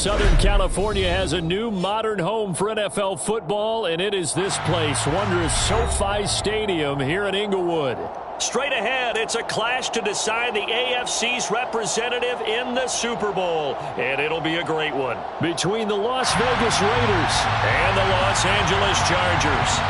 Southern California has a new modern home for NFL football, and it is this place, wondrous SoFi Stadium here in Inglewood. Straight ahead, it's a clash to decide the AFC's representative in the Super Bowl, and it'll be a great one. Between the Las Vegas Raiders and the Los Angeles Chargers.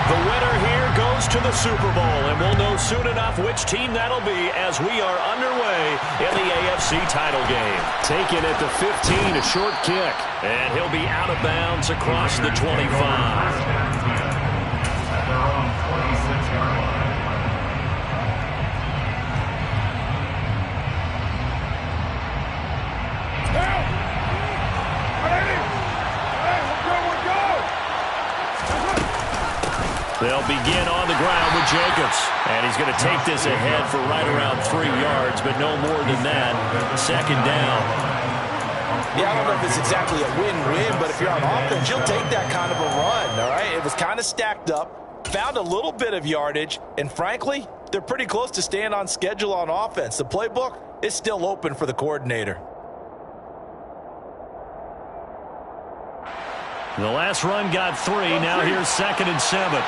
The winner here goes to the Super Bowl, and we'll know soon enough which team that'll be as we are underway in the AFC title game. Taken at the 15, a short kick, and he'll be out of bounds across the 25. They'll begin on the ground with Jacobs. And he's going to take this ahead for right around 3 yards, but no more than that. Second down. Yeah, I don't know if it's exactly a win-win, but if you're on offense, you'll take that kind of a run, all right? It was kind of stacked up, found a little bit of yardage, and frankly, they're pretty close to staying on schedule on offense. The playbook is still open for the coordinator. The last run got 3. Now here's 2nd and 7.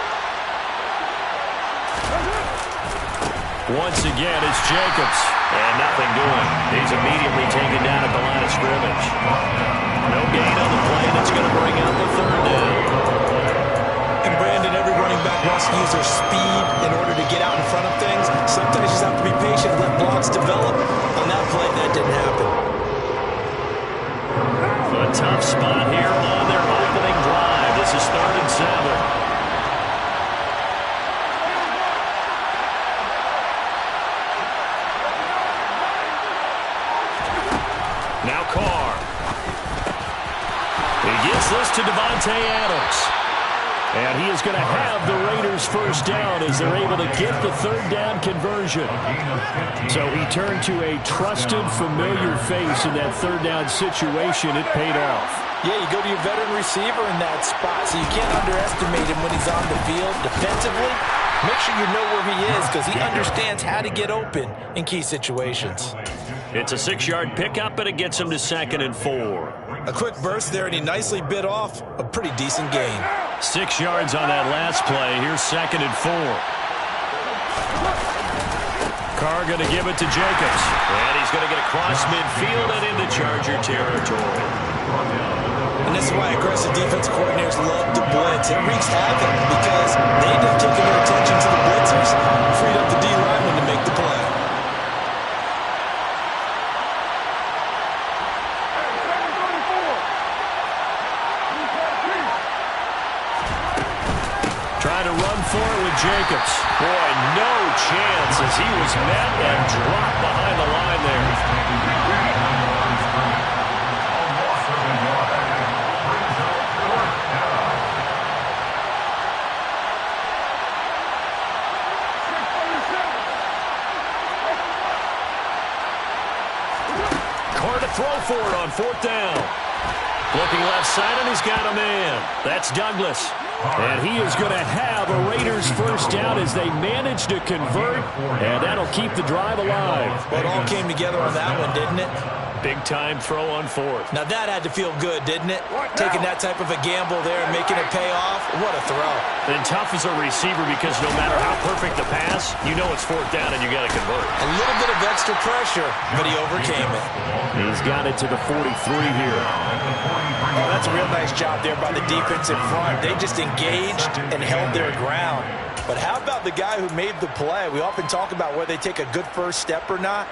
Once again, it's Jacobs. And nothing doing. He's immediately taken down at the line of scrimmage. No gain on the play. That's going to bring out the 3rd down. And Brandon, every running back wants to use their speed in order to get out in front of things. Sometimes you just have to be patient and let blocks develop. On that play, that didn't happen. A tough spot here on their opening drive. This is 3rd and 7. Now Carr. He gets this to Davante Adams. And he is going to have the Raiders first down as they're able to get the 3rd down conversion. So he turned to a trusted, familiar face in that 3rd down situation. It paid off. Yeah, you go to your veteran receiver in that spot, so you can't underestimate him when he's on the field defensively. Make sure you know where he is because he understands how to get open in key situations. It's a 6-yard pickup, but it gets him to 2nd and 4. A quick burst there, and he nicely bit off a pretty decent gain. 6 yards on that last play. Here's 2nd and 4. Carr going to give it to Jacobs. And he's going to get across midfield and into Charger territory. And this is why aggressive defense coordinators love to blitz. It wreaks havoc because they end up taking their attention to the blitzers, freed up the D lineman to make the play. Trying to run for it with Jacobs. Boy, no chance as he was met and dropped behind the line there. Carr to throw for it on 4th down. Looking left side, and he's got a man. That's Douglas. And he is going to have a Raiders first down as they manage to convert, and that'll keep the drive alive. Well, it all came together on that one, didn't it? Big-time throw on 4th. Now that had to feel good, didn't it? Taking that type of a gamble there and making it pay off. What a throw. And tough as a receiver because no matter how perfect the pass, you know it's 4th down and you got to convert. A little bit of extra pressure, but he overcame it. He's got it to the 43 here. Oh, that's a real nice job there by the defense in front. They just engaged and held their ground. But how about the guy who made the play? We often talk about whether they take a good first step or not.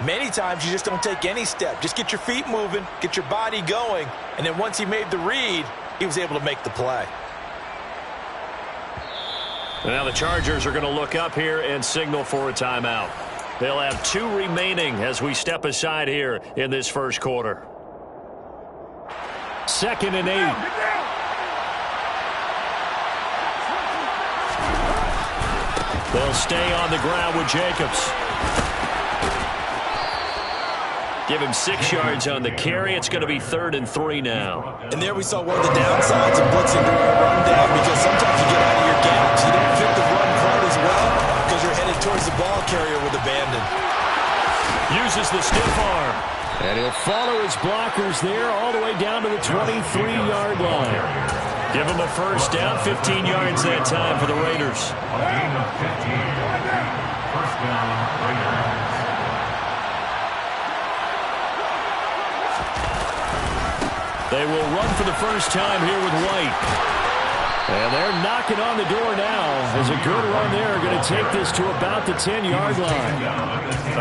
Many times you just don't take any step. Just get your feet moving, get your body going, and then once he made the read, he was able to make the play. And now the Chargers are going to look up here and signal for a timeout. They'll have 2 remaining as we step aside here in this first quarter. 2nd and 8. They'll stay on the ground with Jacobs. Give him 6 yards on the carry. It's going to be 3rd and 3 now. And there we saw one of the downsides of blitzing during a rundown because sometimes you get out of your gaps. You don't fit the run quite as well because you're headed towards the ball carrier with abandon. Uses the stiff arm. And he'll follow his blockers there all the way down to the 23-yard line. Give him a first down, 15 yards that time for the Raiders. Gain of 15. First down, Raiders. They will run for the first time here with White. And they're knocking on the door now as a good run there going to take this to about the 10-yard line.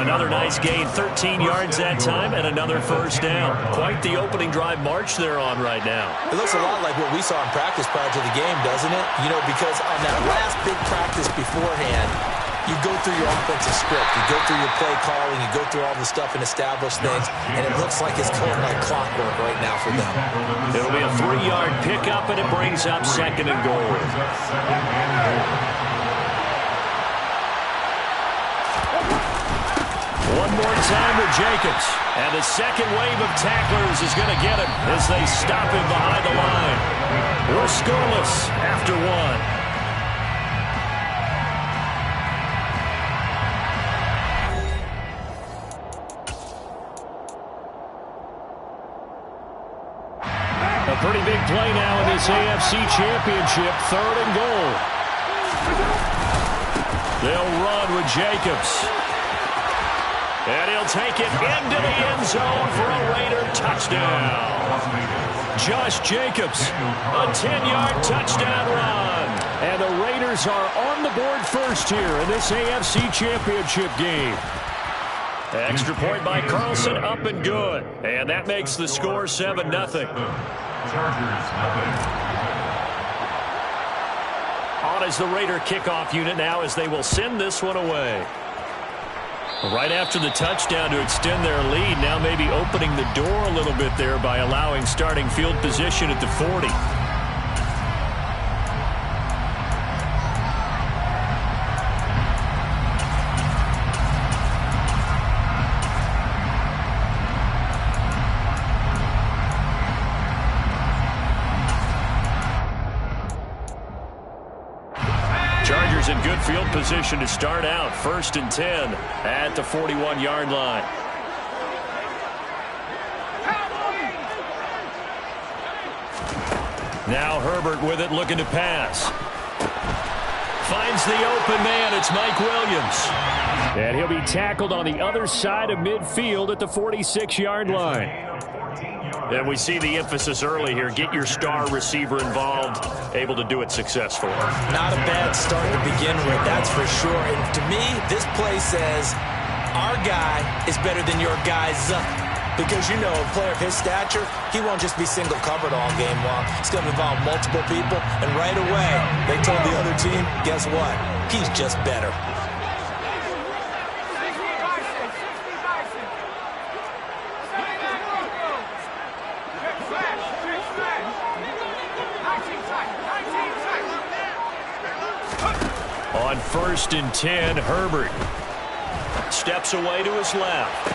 Another nice gain, 13 yards that time, and another first down. Quite the opening drive march they're on right now. It looks a lot like what we saw in practice prior to the game, doesn't it? You know, because on that last big practice beforehand, you go through your offensive script, you go through your play calling, you go through all the stuff and establish things, and it looks like it's going like clockwork right now for them. It'll be a 3-yard pickup, and it brings up second and goal. One more time with Jacobs, and the second wave of tacklers is going to get him as they stop him behind the line. We're scoreless after one. Pretty big play now in this AFC Championship. 3rd and goal. They'll run with Jacobs. And he'll take it into the end zone for a Raider touchdown. Josh Jacobs, a 10-yard touchdown run. And the Raiders are on the board first here in this AFC Championship game. Extra point by Carlson, up and good. And that makes the score 7-0. Chargers, nothing. On is the Raider kickoff unit now as they will send this one away. Right after the touchdown to extend their lead, now maybe opening the door a little bit there by allowing starting field position at the 40. In good field position to start out. 1st and 10 at the 41-yard line. Now Herbert with it, looking to pass. Finds the open man. It's Mike Williams. And he'll be tackled on the other side of midfield at the 46-yard line. And we see the emphasis early here. Get your star receiver involved, able to do it successfully. Not a bad start to begin with, that's for sure. And to me, this play says our guy is better than your guy's. Because, you know, a player of his stature, he won't just be single covered all game long. He's going to involve multiple people. And right away, they told the other team, guess what? He's just better. On 1st and 10, Herbert steps away to his left.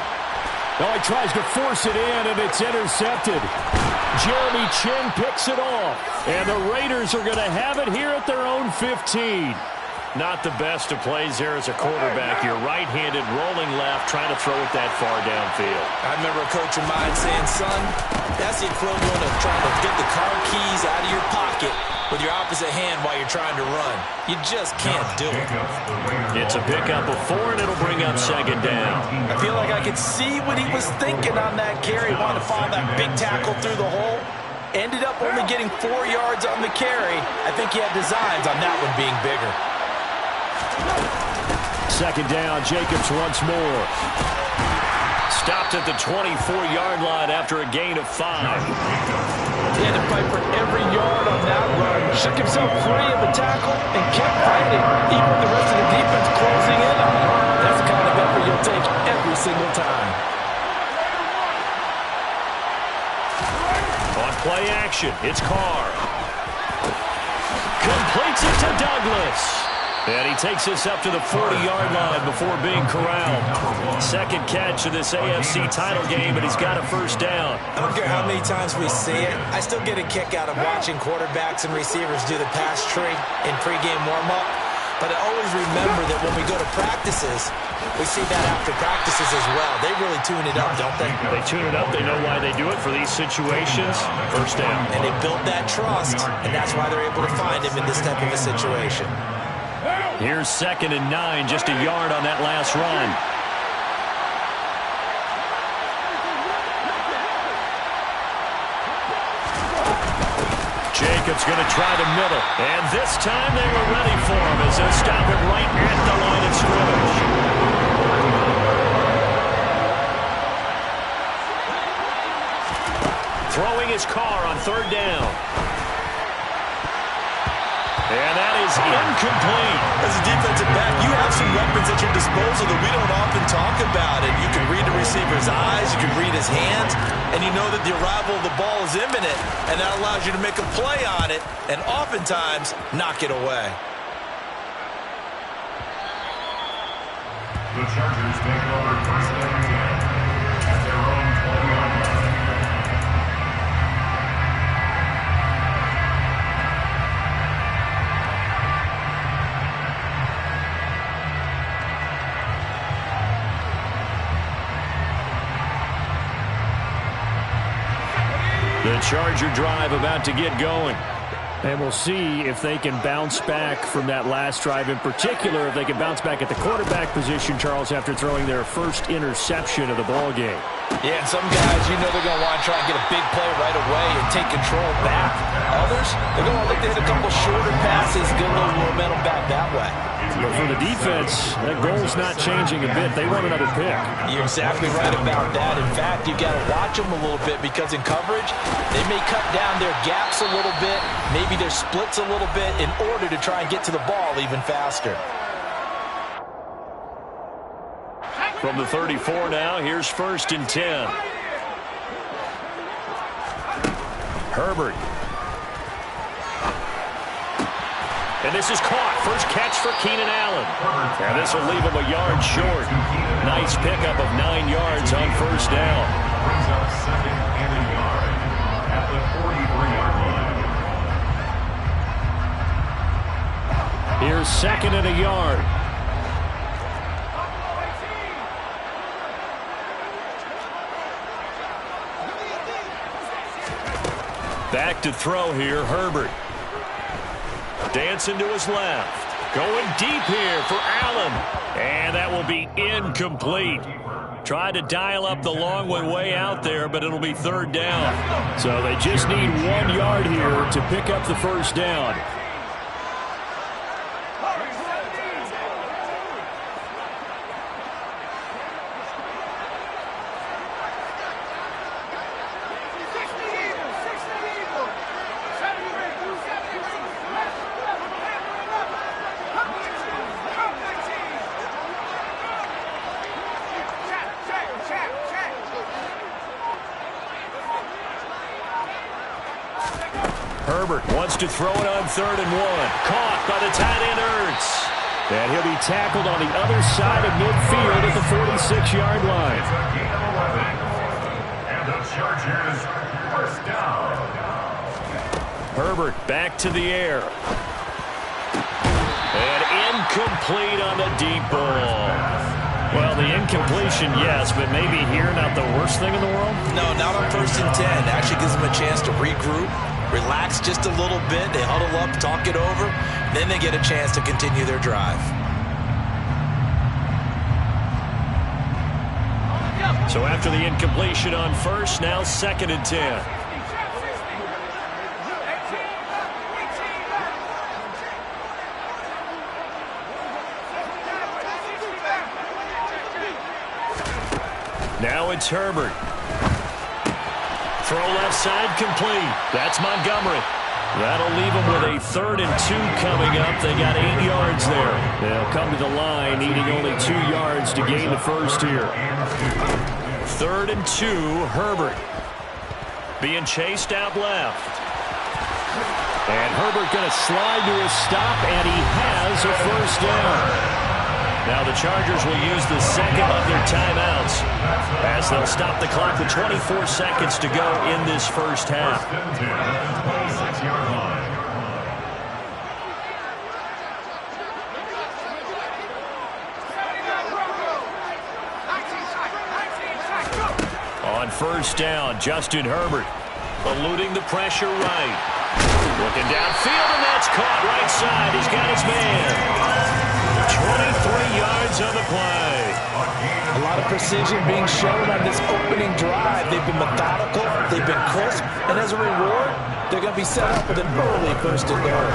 Oh, he tries to force it in, and it's intercepted. Jeremy Chinn picks it off, and the Raiders are going to have it here at their own 15. Not the best of plays there as a quarterback. You're right-handed, rolling left, trying to throw it that far downfield. I remember a coach of mine saying, son, that's the equivalent of trying to get the car keys out of your pocket with your opposite hand while you're trying to run. You just can't do it. It's a pickup of 4, and it'll bring up 2nd down. I feel like I could see what he was thinking on that carry. He wanted to follow that big tackle through the hole. Ended up only getting 4 yards on the carry. I think he had designs on that one being bigger. 2nd down, Jacobs once more. Stopped at the 24-yard line after a gain of 5. He had to fight for every yard on that run. Shook himself free of the tackle and kept fighting, even with the rest of the defense closing in on him. That's the kind of effort you'll take every single time. On play action, it's Carr. Completes it to Douglas. And he takes this up to the 40-yard line before being corralled. Second catch of this AFC title game, and he's got a first down. I don't care how many times we see it. I still get a kick out of watching quarterbacks and receivers do the pass tree in pregame warm-up. But I always remember that when we go to practices, we see that after practices as well. They really tune it up, don't they? They tune it up. They know why they do it for these situations. First down. And they built that trust, and that's why they're able to find him in this type of a situation. Here's 2nd and 9, just a yard on that last run. Jacobs going to try the middle. And this time they were ready for him as they stop it right at the line of scrimmage. Throwing his car on 3rd down. And that is incomplete. As a defensive back, you have some weapons at your disposal that we don't often talk about. And you can read the receiver's eyes, you can read his hands, and you know that the arrival of the ball is imminent, and that allows you to make a play on it and oftentimes knock it away. The Chargers take over 1st and 10 at their own 20-yard line. The Charger drive about to get going. And we'll see if they can bounce back from that last drive. In particular, if they can bounce back at the quarterback position, Charles, after throwing their first interception of the ball game. Yeah, and some guys, you know they're going to want to try and get a big play right away and take control back. Others, they're going to look to hit a couple shorter passes, get a little momentum back that way. But for the defense, that goal's not changing a bit. They want another pick. You're exactly right about that. In fact, you've got to watch them a little bit because in coverage, they may cut down their gaps a little bit, maybe their splits a little bit in order to try and get to the ball even faster. From the 34 now, here's 1st and 10. Herbert. And this is caught. First catch for Keenan Allen. And this will leave him a yard short. Nice pickup of 9 yards on 1st down. Brings up 2nd and a yard at the 43-yard line. Here's 2nd and a yard. Back to throw here, Herbert. Dancing to his left. Going deep here for Allen. And that will be incomplete. Tried to dial up the long one way out there, but it'll be 3rd down. So they just need 1 yard here to pick up the 1st down. Herbert wants to throw it on 3rd and 1. Caught by the tight end, Ertz. And he'll be tackled on the other side of midfield at the 46-yard line. It's a gain of 11. And the Chargers 1st down. Herbert back to the air. And incomplete on the deep ball. Well, the incompletion, yes, but maybe here not the worst thing in the world? No, not on 1st and 10. Actually gives them a chance to regroup, relax just a little bit. They huddle up, talk it over. Then they get a chance to continue their drive. So after the incompletion on 1st, now 2nd and 10. Now it's Herbert. Throw left side complete. That's Montgomery. That'll leave them with a 3rd and 2 coming up. They got 8 yards there. They'll come to the line needing only 2 yards to gain the 1st here. 3rd and 2, Herbert. Being chased out left. And Herbert going to slide to a stop, and he has a 1st down. Now the Chargers will use the 2nd of their timeouts as they'll stop the clock with 24 seconds to go in this 1st half. 26-yard line. On first down, Justin Herbert eluding the pressure right. Looking downfield, and that's caught right side. He's got his man. 23 yards on the play. A lot of precision being shown on this opening drive. They've been methodical, they've been crisp, and as a reward, they're going to be set up with an early first and goal.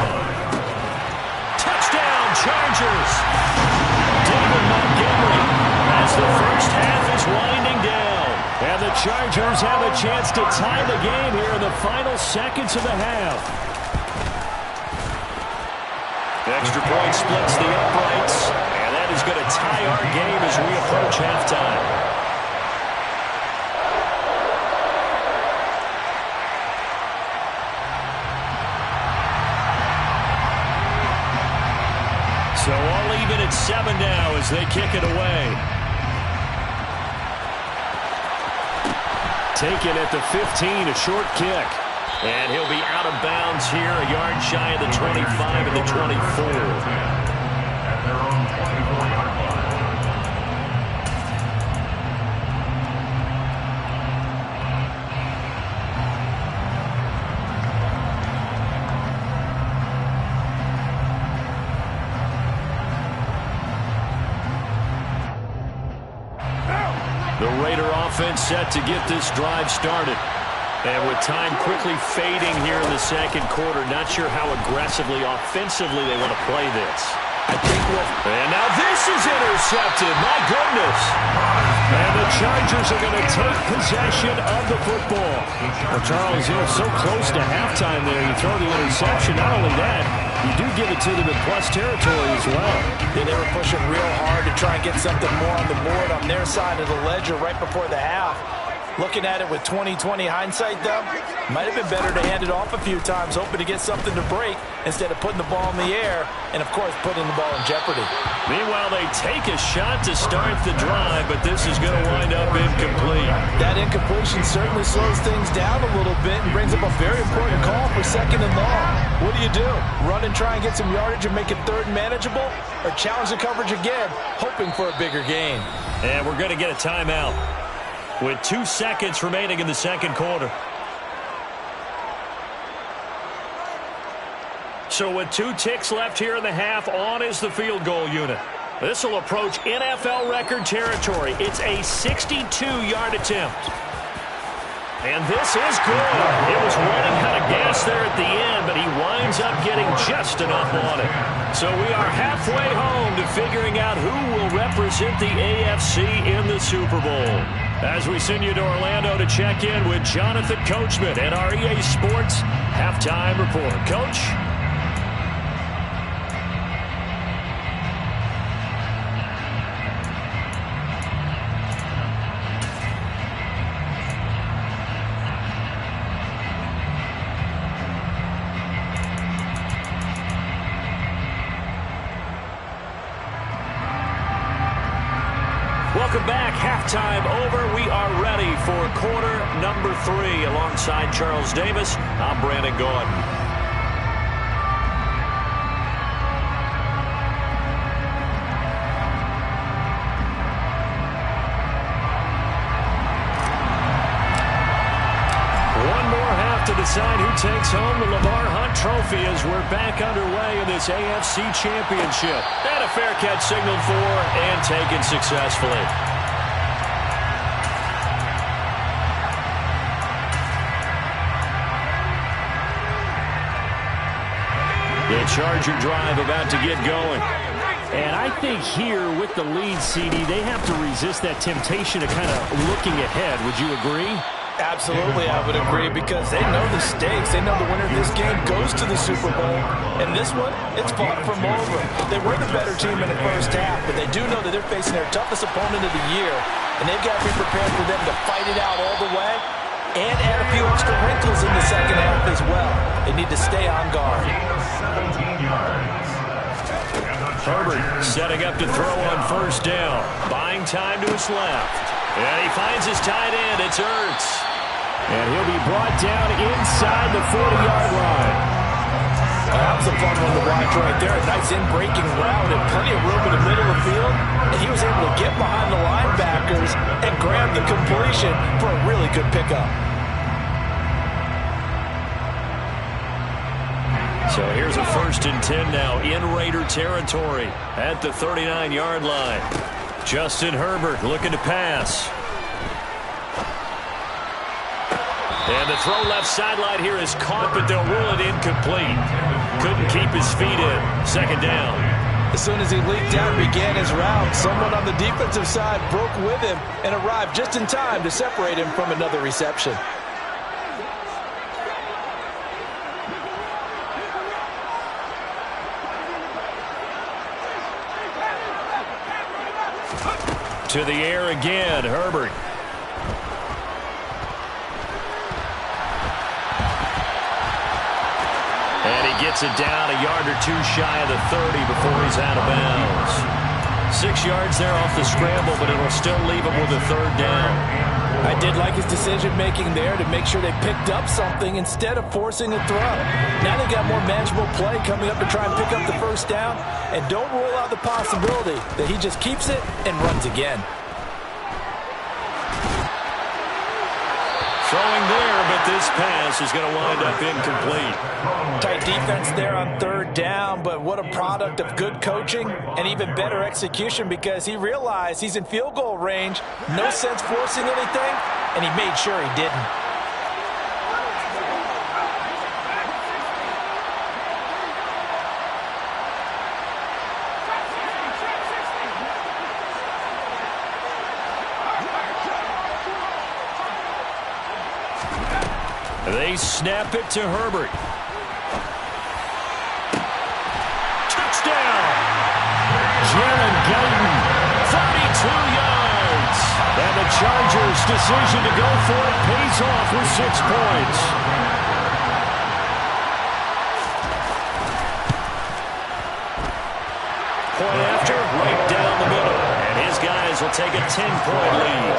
Touchdown, Chargers. David Montgomery as the first half is winding down. And the Chargers have a chance to tie the game here in the final seconds of the half. The extra point splits the uprights, and that is going to tie our game as we approach halftime. So all even at 7 now as they kick it away. Taken at the 15, a short kick. And he'll be out of bounds here, a yard shy of the 25 and the 24. At their own 24-yard line. The Raider offense set to get this drive started. And with time quickly fading here in the second quarter, not sure how aggressively, offensively they want to play this. And now this is intercepted. My goodness. And the Chargers are going to take possession of the football. Well, Charles, so close to halftime there. You throw the interception. Not only that, you do give it to them in plus territory as well. Yeah, they were pushing real hard to try and get something more on the board on their side of the ledger right before the half. Looking at it with 20/20 hindsight, though, might have been better to hand it off a few times, hoping to get something to break instead of putting the ball in the air and, of course, putting the ball in jeopardy. Meanwhile, they take a shot to start the drive, but this is going to wind up incomplete. That incompletion certainly slows things down a little bit and brings up a very important call for second and long. What do? Run and try and get some yardage and make it third and manageable, or challenge the coverage again, hoping for a bigger gain? And we're going to get a timeout with 2 seconds remaining in the second quarter. So with 2 ticks left here in the half, on is the field goal unit. This will approach NFL record territory. It's a 62-yard attempt. And this is good. It was running out of gas there at the end, but he winds up getting just enough on it. So we are halfway home to figuring out who will represent the AFC in the Super Bowl. As we send you to Orlando to check in with Jonathan Coachman at our EA Sports Halftime Report. Coach? Welcome back. Halftime over. We are ready for quarter number 3. Alongside Charles Davis, I'm Brandon Gaudin. One more half to decide who takes home the LeVar Hunt Trophy as we're back underway in this AFC Championship. And a fair catch signaled for and taken successfully. The Charger drive about to get going. And I think here with the lead, CD, they have to resist that temptation of kind of looking ahead. Would you agree? Absolutely, I would agree, because they know the stakes. They know the winner of this game goes to the Super Bowl. And this one, it's fought from over. They were the better team in the first half, but they do know that they're facing their toughest opponent of the year. And they've got to be prepared for them to fight it out all the way and add a few extra wrinkles in the second half as well. They need to stay on guard. 17 yards. Herbert setting up to throw on first down. Buying time to his left. And he finds his tight end. It's Ertz. And he'll be brought down inside the 40-yard line. That was a fun one to watch right there. A nice in-breaking route and plenty of room in the middle of the field. And he was able to get behind the linebackers and grab the completion for a really good pickup. So here's a 1st and 10 now in Raider territory at the 39-yard line. Justin Herbert looking to pass. And the throw left sideline here is caught, but they'll rule it incomplete. Couldn't keep his feet in. 2nd down. As soon as he leaked out and began his route, someone on the defensive side broke with him and arrived just in time to separate him from another reception. To the air again, Herbert. And he gets it down a yard or two shy of the 30 before he's out of bounds. 6 yards there off the scramble, but it'll still leave him with a 3rd down. I did like his decision-making there to make sure they picked up something instead of forcing a throw. Now they got more manageable play coming up to try and pick up the 1st down, and don't rule out the possibility that he just keeps it and runs again. Throwing there, but this pass is going to wind up incomplete. Tight defense there on 3rd down, but what a product of good coaching and even better execution, because he realized he's in field goal range, no sense forcing anything, and he made sure he didn't. They snap it to Herbert. Touchdown! Jaron Guyton, 32 yards. And the Chargers' decision to go for it pays off with 6 points. Point after, right down the middle. And his guys will take a 10-point lead.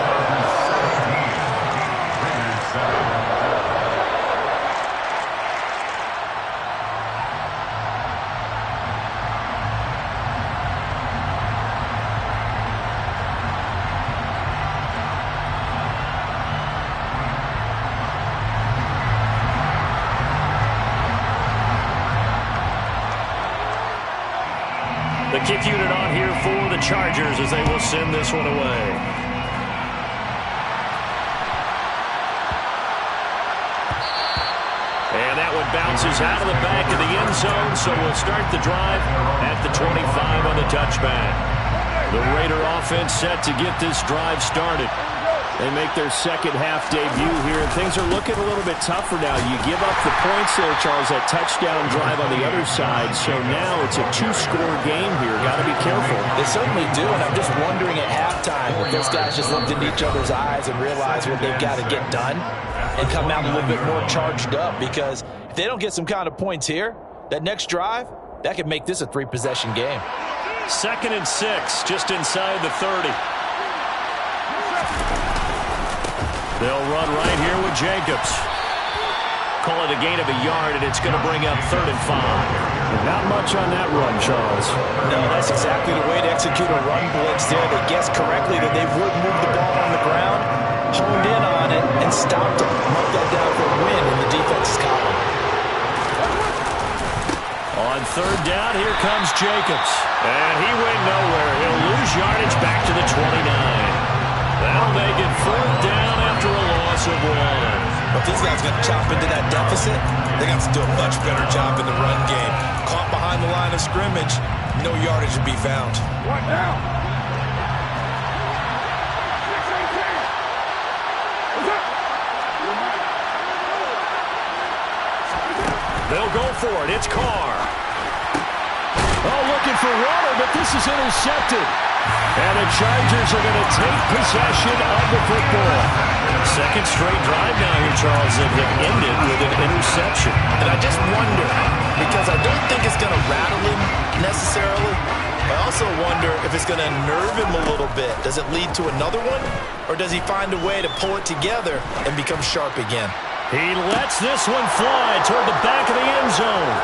The kick unit on here for the Chargers as they will send this one away. And that one bounces out of the back of the end zone, so we'll start the drive at the 25 on the touchback. The Raider offense set to get this drive started. They make their 2nd half debut here, and things are looking a little bit tougher now. You give up the points there, Charles, that touchdown drive on the other side, so now it's a 2-score game here. Got to be careful. They certainly do, and I'm just wondering at halftime if those guys just looked into each other's eyes and realized what they've got to get done and come out a little bit more charged up, because if they don't get some kind of points here, that next drive, that could make this a 3-possession game. 2nd and 6, just inside the 30. They'll run right here with Jacobs. Call it a gain of a yard, and it's going to bring up 3rd and 5. Not much on that run, Charles. No, that's exactly the way to execute a run blitz there. They guessed correctly that they would move the ball on the ground, honed in on it, and stopped it. Mark that down for a win in the defense's column. On 3rd down, here comes Jacobs. And he went nowhere. He'll lose yardage back to the 29. That'll make it 4th down after a loss of 1. But these guys got to chop into that deficit. They got to do a much better job in the run game. Caught behind the line of scrimmage, no yardage to be found. What now? They'll go for it. It's Carr. Oh, looking for Water, but this is intercepted. And the Chargers are going to take possession of the football. 2nd straight drive now here, Charles, that ended with an interception. And I just wonder, because I don't think it's going to rattle him necessarily. I also wonder if it's going to nerve him a little bit. Does it lead to another one? Or does he find a way to pull it together and become sharp again? He lets this one fly toward the back of the end zone.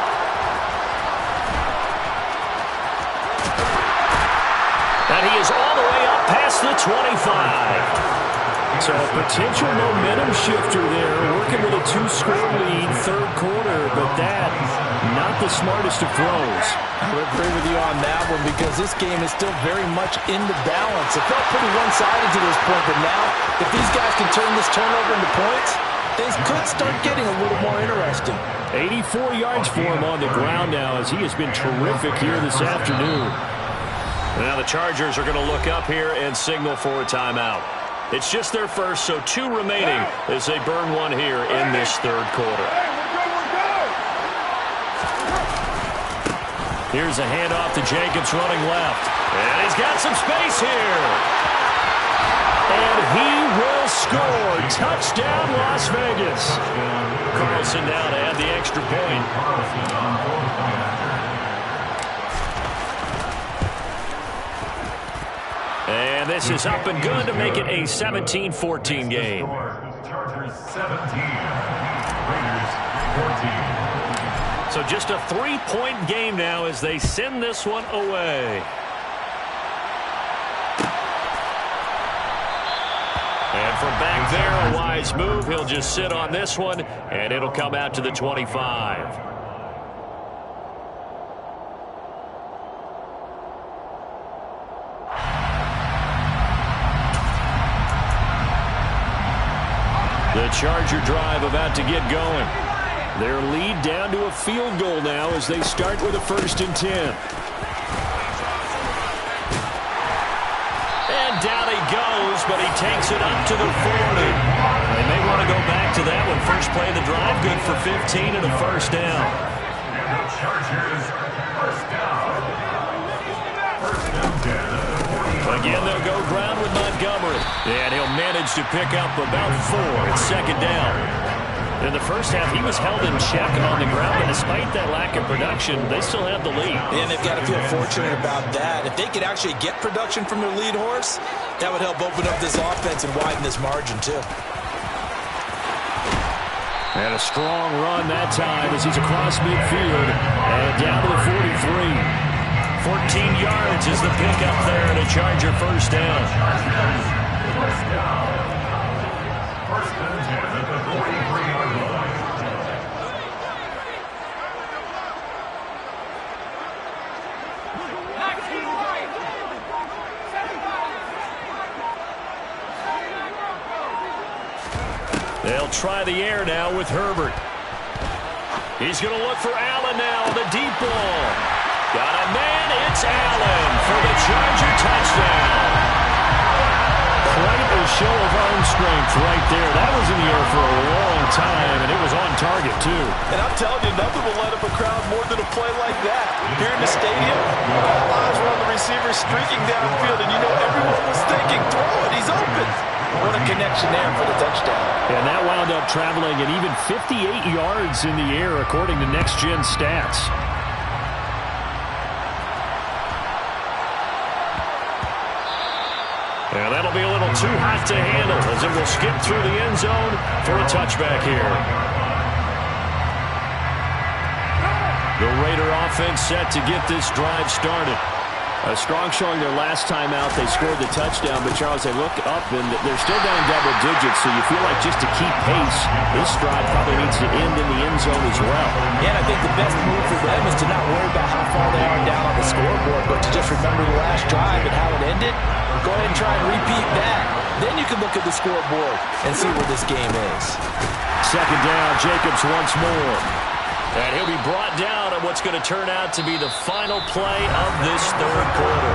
And he is all the way up past the 25. So a potential momentum shifter there, working with a 2-score lead, third quarter, but that, not the smartest of throws. I would agree with you on that one because this game is still very much in the balance. It felt pretty one-sided to this point, but now, if these guys can turn this turnover into points, things could start getting a little more interesting. 84 yards for him on the ground now as he has been terrific here this afternoon. Now the Chargers are going to look up here and signal for a timeout. It's just their first, so 2 remaining as they burn one here in this third quarter. Here's a handoff to Jacobs running left. And he's got some space here. And he will score. Touchdown, Las Vegas. Carlson now to add the extra point. And this is up and good to make it a 17-14 game. Chargers 17, Raiders 14. So just a 3-point game now as they send this one away. And from back there, a wise move. He'll just sit on this one, and it'll come out to the 25. The Charger drive about to get going. Their lead down to a field goal now as they start with a 1st and 10. And down he goes, but he takes it up to the 40. They may want to go back to that one. First play of the drive, good for 15 and a 1st down. And the Chargers, 1st down. 1st and 10. Again, they'll go ground with Montgomery. And he'll manage to pick up about 4. It's 2nd down. In the first half, he was held in check and on the ground, but despite that lack of production, they still have the lead. And they've got to feel fortunate about that. If they could actually get production from their lead horse, that would help open up this offense and widen this margin, too. And a strong run that time as he's across midfield and down to the 43. 14 yards is the pickup there to Charger 1st down. 1st down. 1st and 10 at the 43-yard line. They'll try the air now with Herbert. He's going to look for Allen now, the deep ball. Got a man, it's Allen for the Charger touchdown. Quite a show of arm strength right there. That was in the air for a long time, and it was on target, too. And I'm telling you, nothing will light up a crowd more than a play like that. Here in the stadium, all eyes were on the receiver streaking downfield, and you know everyone was thinking, throw it, he's open. What a connection there for the touchdown. And that wound up traveling at even 58 yards in the air, according to Next Gen Stats. And that'll be a little too hot to handle as it will skip through the end zone for a touchback here. The Raider offense set to get this drive started. A strong showing their last time out. They scored the touchdown, but Charles, they look up and they're still down double digits, so you feel like just to keep pace, this drive probably needs to end in the end zone as well. Yeah, and I think the best move for them is to not worry about how far they are down on the scoreboard, but to just remember the last drive and how it ended. Go ahead and try and repeat that. Then you can look at the scoreboard and see where this game is. 2nd down, Jacobs once more. And he'll be brought down at what's going to turn out to be the final play of this third quarter.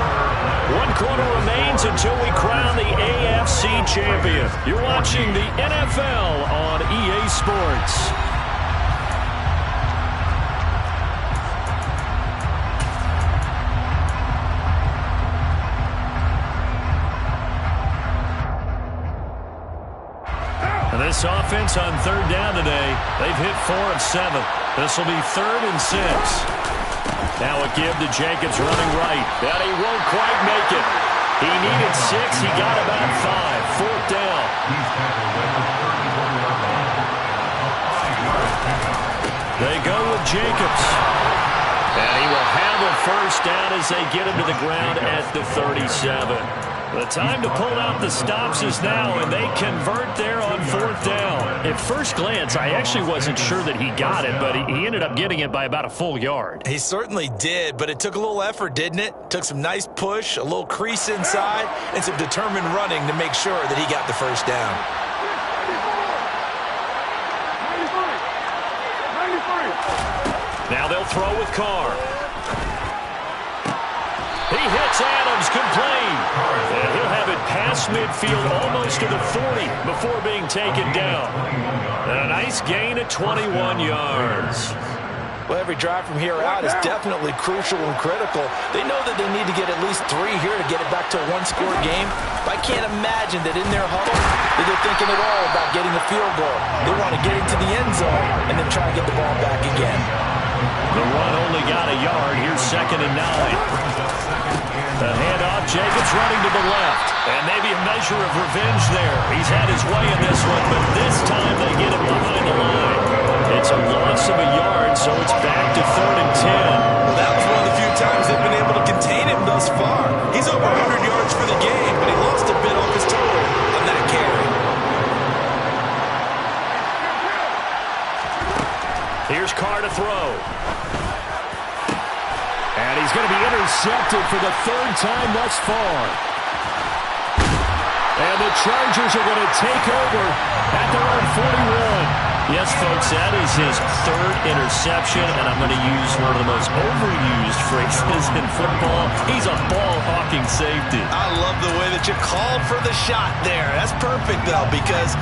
1 quarter remains until we crown the AFC champion. You're watching the NFL on EA Sports. And this offense on 3rd down today, they've hit 4 of 7. This will be 3rd and 6. Now a give to Jacobs running right. And he won't quite make it. He needed 6. He got about 5. 4th down. Jacobs. And he will have a first down as they get him to the ground at the 37. The time to pull out the stops is now, and they convert there on 4th down. At first glance, I actually wasn't sure that he got it, but he ended up getting it by about a full yard. He certainly did, but it took a little effort, didn't it? Took some nice push, a little crease inside, and some determined running to make sure that he got the first down. Now they'll throw with Carr. He hits Adams, complete. And he'll have it past midfield almost to the 40 before being taken down. And a nice gain at 21 yards. Well, every drive from here out is definitely crucial and critical. They know that they need to get at least 3 here to get it back to a one-score game. But I can't imagine that in their huddle that they're thinking at all about getting a field goal. They want to get into the end zone and then try to get the ball back again. The run only got a yard. Here's 2nd and 9. The handoff, Jacobs running to the left. And maybe a measure of revenge there. He's had his way in this one, but this time they get him behind the line. It's a loss of a yard, so it's back to 3rd and 10. Well, that was one of the few times they've been able to contain him thus far. He's over 100 yards for the game, but he lost a bit off his total on that carry. Here's Carr to throw. And he's going to be intercepted for the 3rd time thus far. And the Chargers are going to take over at their own 41. Yes, folks, that is his 3rd interception, and I'm going to use one of the most overused phrases in football. He's a ball-hawking safety. I love the way that you called for the shot there. That's perfect, though, because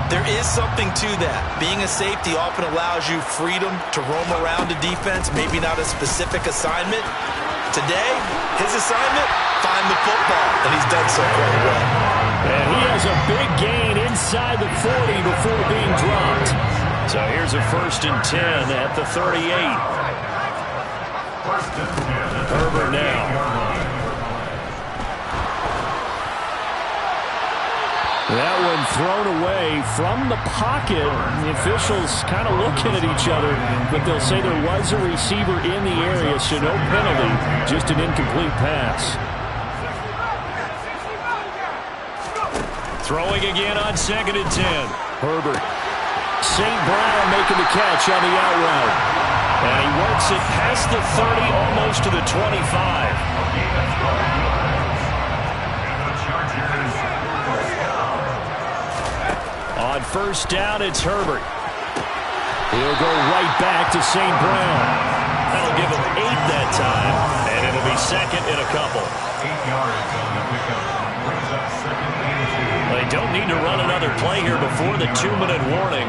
there is something to that. Being a safety often allows you freedom to roam around a defense, maybe not a specific assignment. Today, his assignment, find the football, and he's done so quite well. And he has a big gain inside the 40 before being dropped. So here's a 1st and 10 at the 38. Herbert now. That one thrown away from the pocket. The officials kind of looking at each other, but they'll say there was a receiver in the area, so no penalty, just an incomplete pass. Throwing again on 2nd and 10. Herbert. St. Brown making the catch on the out route. And he works it past the 30, almost to the 25. On 1st down, it's Herbert. He'll go right back to St. Brown. That'll give him 8 that time, and it'll be 2nd in a couple. 8 yards on the pickup. Brings up 2nd and 2. They don't need to run another play here before the 2-minute warning.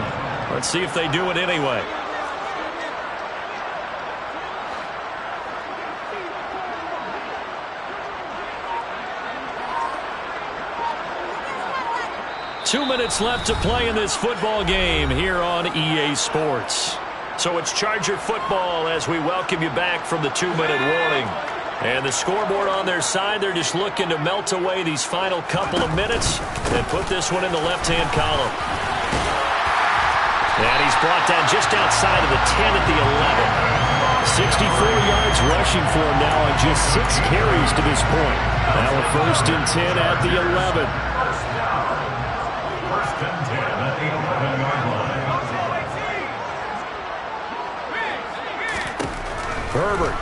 Let's see if they do it anyway. Two minutes left to play in this football game here on EA Sports. So it's Charger football as we welcome you back from the 2-minute warning. And the scoreboard on their side, they're just looking to melt away these final couple of minutes and put this one in the left-hand column. And he's brought down just outside of the 10 at the 11. 64 yards rushing for him now on just 6 carries to this point. Now a 1st and 10 at the 11. 1st and 10 at the 11-yard line. Herbert.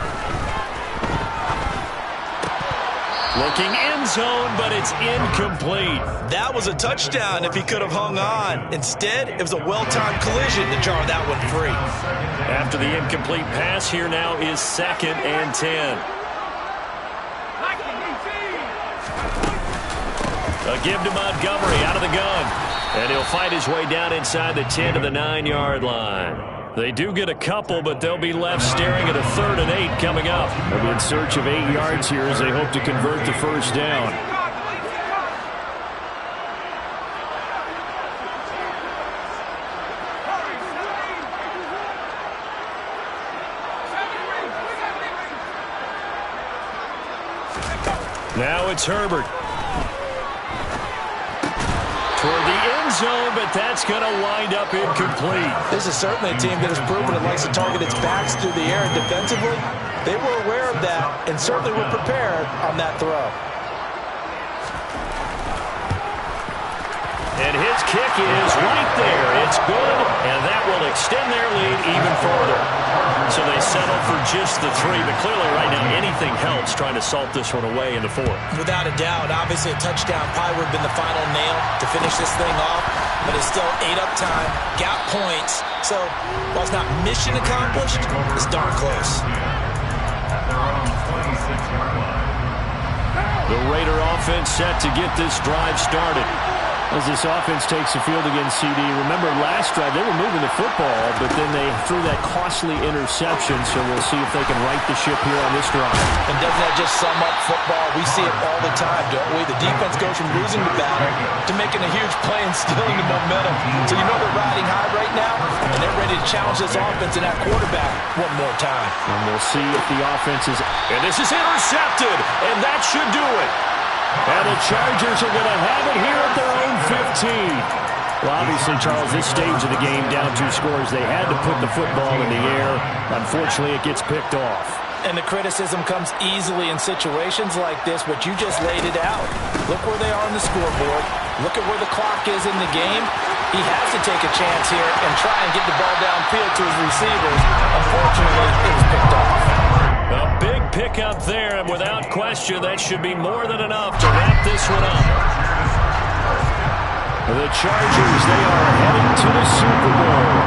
Looking end zone, but it's incomplete. That was a touchdown if he could have hung on. Instead, it was a well-timed collision to jar that one free. After the incomplete pass, here now is 2nd and 10. A give to Montgomery out of the gun. And he'll fight his way down inside the 10 to the 9-yard line. They do get a couple, but they'll be left staring at a 3rd and 8 coming up. They'll be in search of 8 yards here as they hope to convert the 1st down. Now it's Herbert. 12 toward the end zone, but that's going to wind up incomplete. This is certainly a team that has proven it likes to target its backs through the air, and defensively, they were aware of that and certainly were prepared on that throw. And his kick is right there. It's good, and that will extend their lead even further. So they settle for just the 3, but clearly right now anything helps trying to salt this one away in the 4th. Without a doubt, obviously a touchdown probably would have been the final nail to finish this thing off, but it's still ate up time, got points. So while it's not mission accomplished, it's darn close. The Raider offense set to get this drive started. As this offense takes the field against CD, remember last drive they were moving the football, but then they threw that costly interception, so we'll see if they can right the ship here on this drive. And doesn't that just sum up football? We see it all the time, don't we? The defense goes from losing the battle to making a huge play and stealing the momentum. So you know they're riding high right now, and they're ready to challenge this offense and that quarterback one more time. And we'll see if the offense is... And this is intercepted, and that should do it. And the Chargers are going to have it here at their own 15. Well, obviously, Charles, this stage of the game, down 2 scores, they had to put the football in the air. Unfortunately, it gets picked off. And the criticism comes easily in situations like this, but you just laid it out. Look where they are on the scoreboard. Look at where the clock is in the game. He has to take a chance here and try and get the ball downfield to his receivers. Unfortunately, it was picked off. A big pickup there, and without question, that should be more than enough to wrap this one up. The Chargers, they are heading to the Super Bowl.